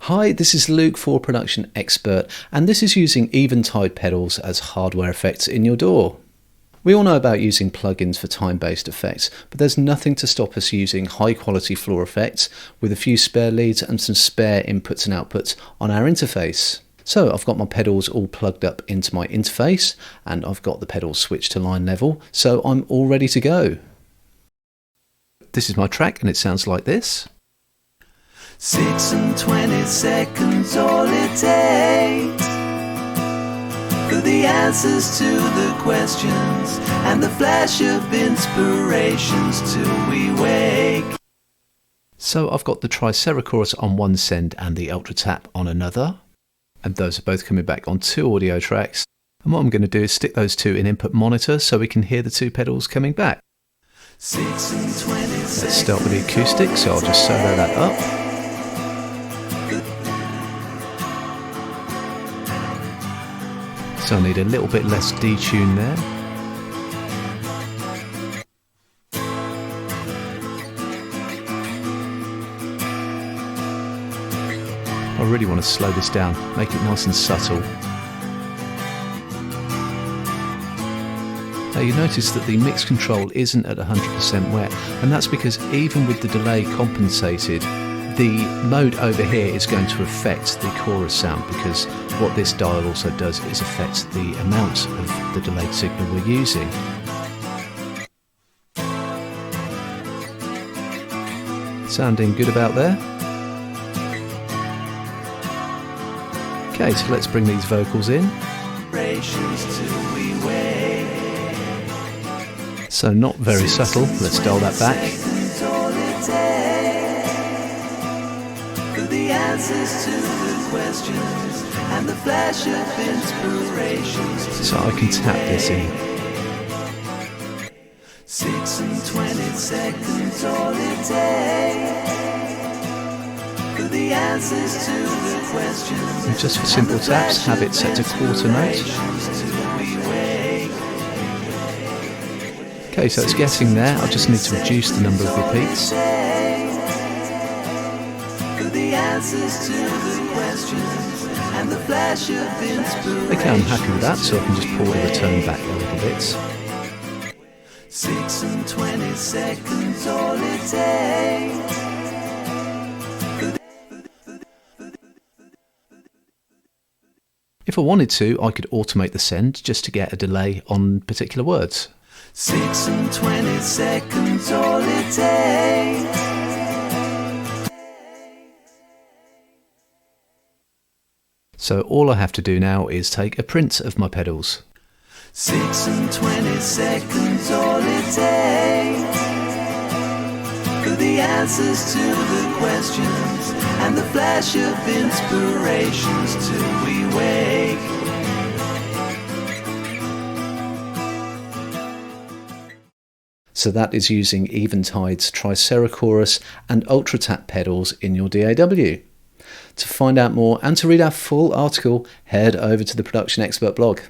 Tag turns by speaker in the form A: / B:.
A: Hi, this is Luke for Production Expert, and this is using Eventide pedals as hardware effects in your DAW. We all know about using plugins for time-based effects, but there's nothing to stop us using high-quality floor effects with a few spare leads and some spare inputs and outputs on our interface. So I've got my pedals all plugged up into my interface, and I've got the pedals switched to line level, so I'm all ready to go. This is my track, and it sounds like this.
B: 6 and 20 seconds all it takes for the answers to the questions and the flash of inspirations till we wake.
A: So I've got the Tricerachorus on one send and the Ultra Tap on another, and those are both coming back on two audio tracks. And what I'm going to do is stick those two in input monitor so we can hear the two pedals coming back.
B: 6 and 20
A: Let's start with the acoustic, so I'll just solo that up. So I need a little bit less detune there. I really want to slow this down, make it nice and subtle. Now you notice that the mix control isn't at 100% wet, and that's because even with the delay compensated, the mode over here is going to affect the chorus sound, because what this dial also does is affect the amount of the delayed signal we're using. Sounding good about there? Okay, so let's bring these vocals in. So not very subtle, let's dial that back.
B: The answers to the questions and the flash of inspirations.
A: So I can tap this in.
B: 6 and 20 seconds all it takes for the answers to the questions.
A: And just for simple taps, have it set to quarter note. Okay, so it's getting there. I just need to reduce the number of repeats.
B: The answers to the questions and the flash of inspiration.
A: Okay, I'm happy with that, so I can just pull the return back a little bit.
B: 6 and 20 seconds all it takes.
A: If I wanted to, I could automate the send just to get a delay on particular words.
B: 6 and 20 seconds all it takes.
A: So all I have to do now is take a print of my pedals.
B: 6 and 20 seconds all it takes for the answers to the questions and the flash of inspirations till we wake.
A: So that is using Eventide's Tricerachorus and Ultra Tap pedals in your DAW. To find out more and to read our full article, head over to the Production Expert blog.